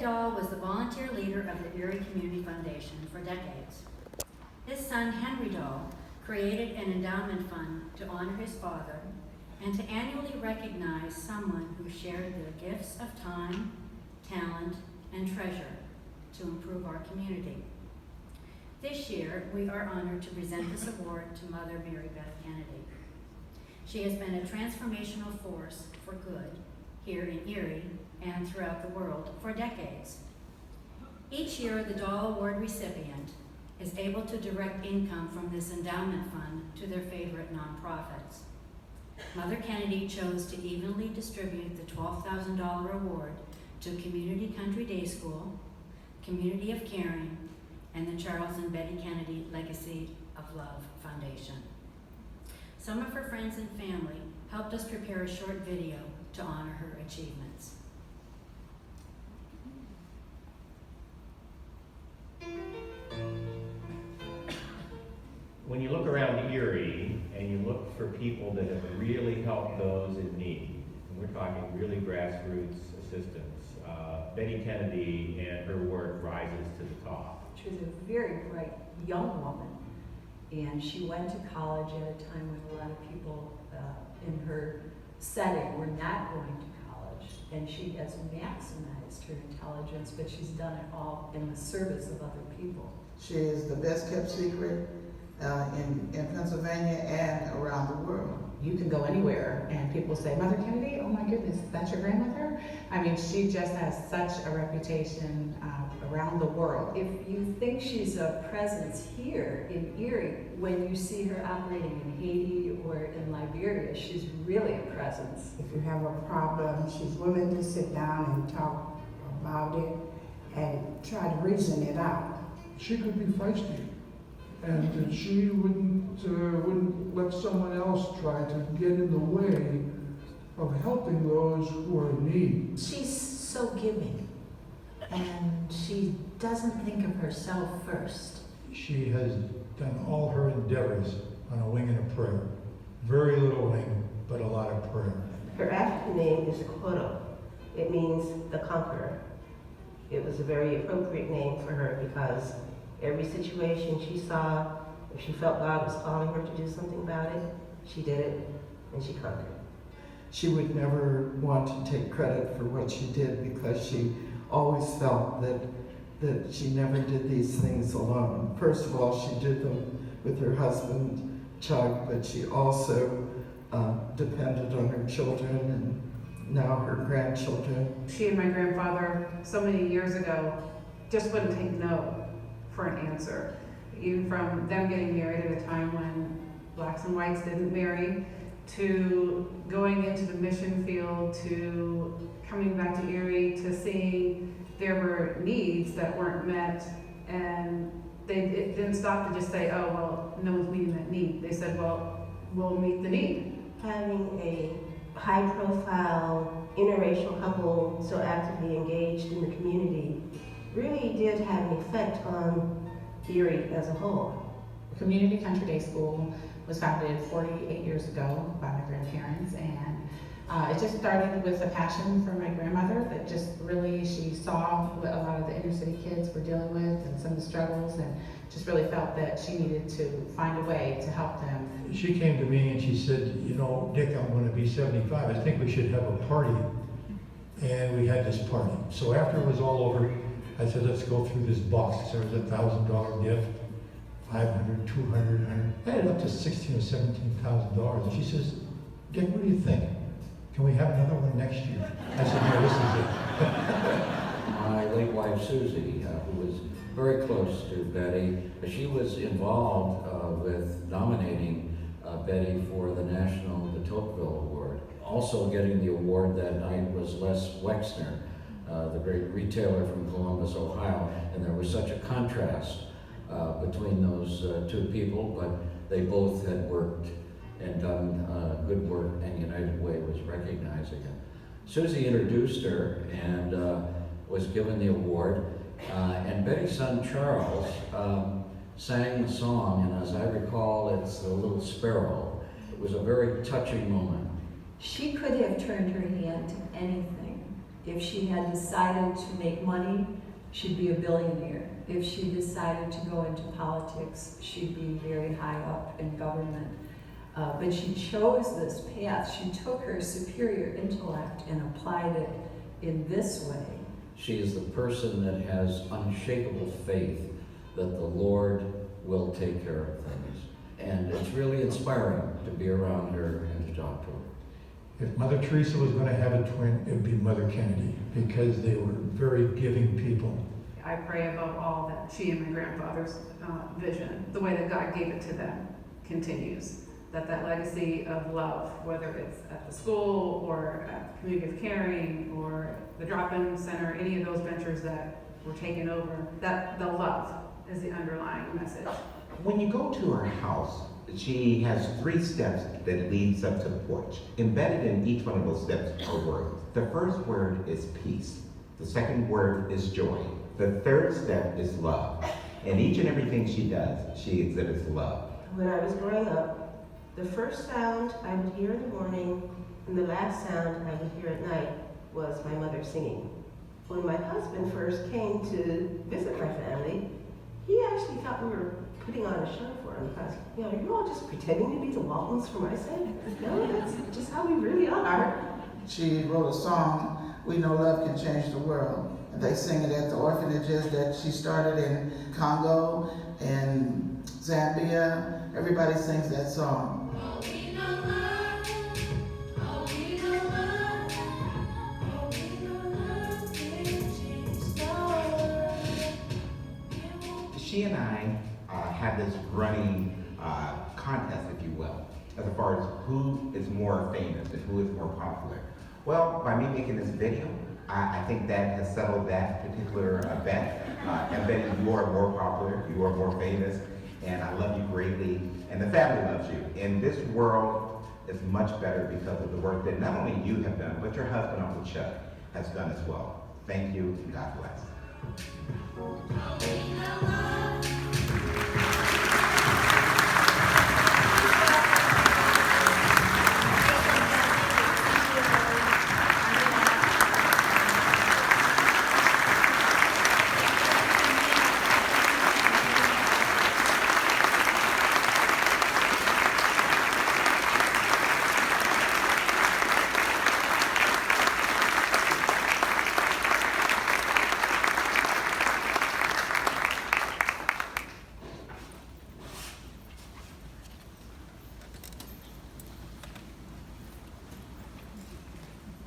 Betty Dahl was the volunteer leader of the Erie Community Foundation for decades. His son, Henry Dahl, created an endowment fund to honor his father and to annually recognize someone who shared their gifts of time, talent, and treasure to improve our community. This year, we are honored to present this award to Mother Mary Beth Kennedy. She has been a transformational force for good here in Erie and throughout the world for decades. Each year, the Dahl Award recipient is able to direct income from this endowment fund to their favorite nonprofits. Mother Kennedy chose to evenly distribute the $12,000 award to Community Country Day School, Community of Caring, and the Charles and Betty Kennedy Legacy of Love Foundation. Some of her friends and family helped us prepare a short video to honor her achievements. When you look around Erie and you look for people that have really helped those in need, and we're talking really grassroots assistance, Betty Kennedy and her work rises to the top. She was a very bright young woman, and she went to college at a time when a lot of people in her setting were not going to college, and she has maximized her intelligence, but she's done it all in the service of other people. She is the best kept secret in Pennsylvania and around the world. You can go anywhere and people say, Mother Kennedy, oh my goodness, that's your grandmother? I mean, she just has such a reputation around the world. If you think she's a presence here in Erie, when you see her operating in Haiti or in Liberia, she's really a presence. If you have a problem, she's willing to sit down and talk about it and try to reason it out. She could be feisty, and she wouldn't let someone else try to get in the way of helping those who are in need. She's so giving, and she doesn't think of herself first. She has done all her endeavors on a wing and a prayer. Very little wing, but a lot of prayer. Her African name is Koro. It means the conqueror. It was a very appropriate name for her because every situation she saw, if she felt God was calling her to do something about it, she did it and she conquered. She would never want to take credit for what she did because she always felt that she never did these things alone. First of all, she did them with her husband, Chuck, but she also depended on her children and now her grandchildren. She and my grandfather, so many years ago, just wouldn't take no for an answer. Even from them getting married at a time when blacks and whites didn't marry, to going into the mission field, to coming back to Erie, to seeing there were needs that weren't met, and it didn't stop to just say, oh, well, no one's meeting that need. They said, well, we'll meet the need. Having a high-profile interracial couple so actively engaged in the community really did have an effect on Erie as a whole. Community Country Day School was founded 48 years ago by my grandparents, and it just started with a passion for my grandmother that just really, she saw what a lot of the inner city kids were dealing with and some of the struggles, and just really felt that she needed to find a way to help them. She came to me and she said, you know, Dick, I'm going to be 75. I think we should have a party. And we had this party. So after it was all over, I said, let's go through this box. There was $1,000 gift, $500, $200, I had up to $16,000 or $17,000. And she says, Dick, what do you think? Can we have another one next year? I said, no, this is it. My late wife, Susie, who was very close to Betty, she was involved with nominating Betty for the the Tocqueville Award. Also getting the award that night was Les Wexner, the great retailer from Columbus, Ohio, and there was such a contrast between those two people, but they both had worked and done good work, and United Way was recognizing it. Susie introduced her and was given the award, and Betty's son Charles sang the song, and as I recall, it's The Little Sparrow. It was a very touching moment. She could have turned her hand to anything, If she had decided to make money, she'd be a billionaire. If she decided to go into politics, she'd be very high up in government. But she chose this path. She took her superior intellect and applied it in this way. She is the person that has unshakable faith that the Lord will take care of things. And it's really inspiring to be around her and to talk to her. If Mother Teresa was going to have a twin, it would be Mother Kennedy, because they were very giving people. I pray above all that she and my grandfather's vision, the way that God gave it to them, continues. That legacy of love, whether it's at the school or at the Community of Caring or the drop-in center, any of those ventures that were taken over, that the love is the underlying message. When you go to her house, she has 3 steps that leads up to the porch. Embedded in each one of those steps are words. The first word is peace. The second word is joy. The third step is love. And each and everything she does, she exhibits love. When I was growing up, the first sound I would hear in the morning and the last sound I would hear at night was my mother singing. When my husband first came to visit my family, he actually thought we were putting on a show for him because, are you all just pretending to be the Waltons for my sake? No, that's just how we really are. She wrote a song, We Know Love Can Change the World. And they sing it at the orphanages that she started in Congo and Zambia. Everybody sings that song. She and I have this running contest, if you will, as far as who is more famous and who is more popular. Well, by me making this video, I think that has settled that particular bet. And Betty, you are more popular, you are more famous, and I love you greatly, and the family loves you. And this world is much better because of the work that not only you have done, but your husband, Uncle Chuck, has done as well. Thank you, and God bless.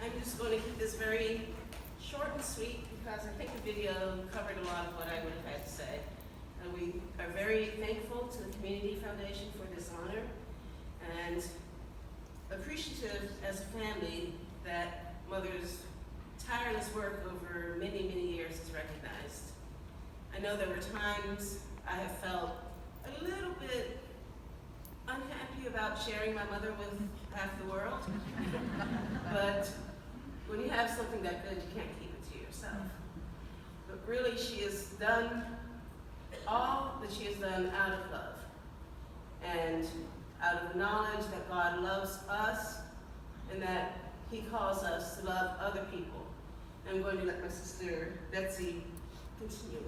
I'm just going to keep this very short and sweet because I think the video covered a lot of what I would have had to say. And we are very thankful to the Community Foundation for this honor and appreciative as a family that Mother's tireless work over many, many years is recognized. I know there were times I have felt a little bit unhappy about sharing my mother with half the world, but when you have something that good, you can't keep it to yourself. But really, she has done all that she has done out of love and out of the knowledge that God loves us and that He calls us to love other people. I'm going to let my sister Betsy continue.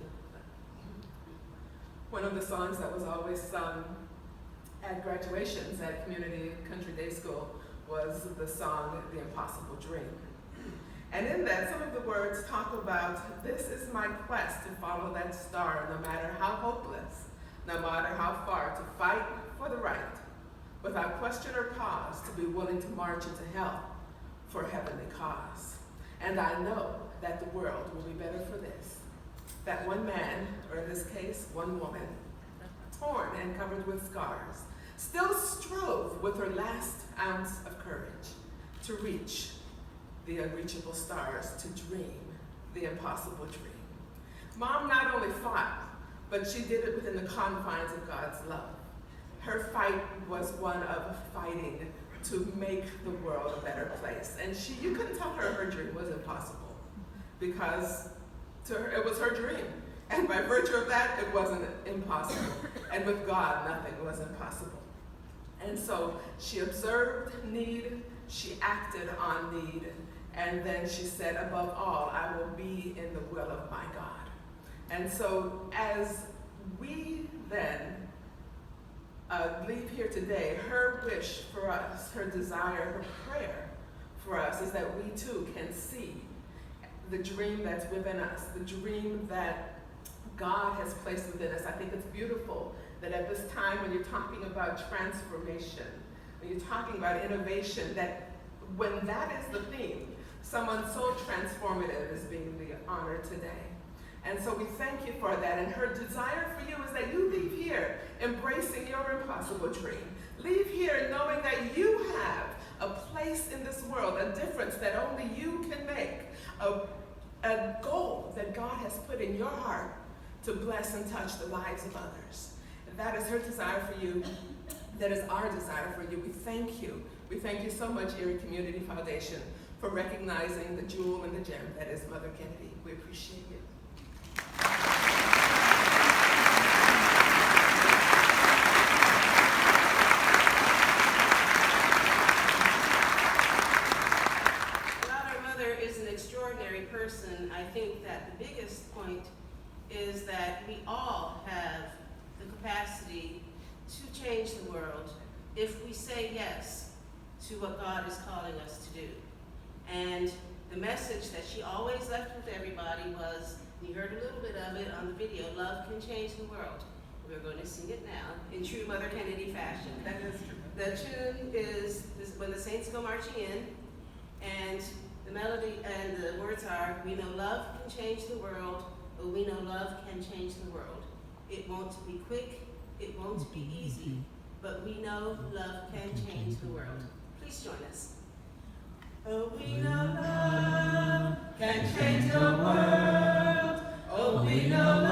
One of the songs that was always sung at graduations at Community Country Day School was the song, The Impossible Dream. And in that, some of the words talk about, this is my quest to follow that star, no matter how hopeless, no matter how far, to fight for the right, without question or pause, to be willing to march into hell for a heavenly cause. And I know that the world will be better for this. That one man, or in this case, one woman, torn and covered with scars, still strove with her last ounce of courage to reach the unreachable stars, to dream the impossible dream. Mom not only fought, but she did it within the confines of God's love. Her fight was one of fighting to make the world a better place. And you couldn't tell her her dream was impossible, because to her, it was her dream. And by virtue of that, it wasn't impossible. And with God, nothing was impossible. And so she observed need, she acted on need, And then she said, above all, I will be in the will of my God. And so as we then leave here today, her wish for us, her desire, her prayer for us is that we too can see the dream that's within us, the dream that God has placed within us. I think it's beautiful that at this time when you're talking about transformation, when you're talking about innovation, that when that is the theme, someone so transformative is being honored today. And so we thank you for that. And her desire for you is that you leave here embracing your impossible dream. Leave here knowing that you have a place in this world, a difference that only you can make, a goal that God has put in your heart to bless and touch the lives of others. And that is her desire for you. That is our desire for you. We thank you. We thank you so much, Erie Community Foundation, for recognizing the jewel and the gem that is Mother Kennedy. We appreciate you. Person, I think that the biggest point is that we all have the capacity to change the world if we say yes to what God is calling us to do. And the message that she always left with everybody was, you heard a little bit of it on the video, love can change the world. We're going to sing it now in true Mother Kennedy fashion. That is, the tune is When the Saints Go Marching In, and the melody and the words are, we know love can change the world, or we know love can change the world. It won't be quick, it won't be easy, but we know love can change the world. Please join us. Oh, we know love can change the world. Oh, we know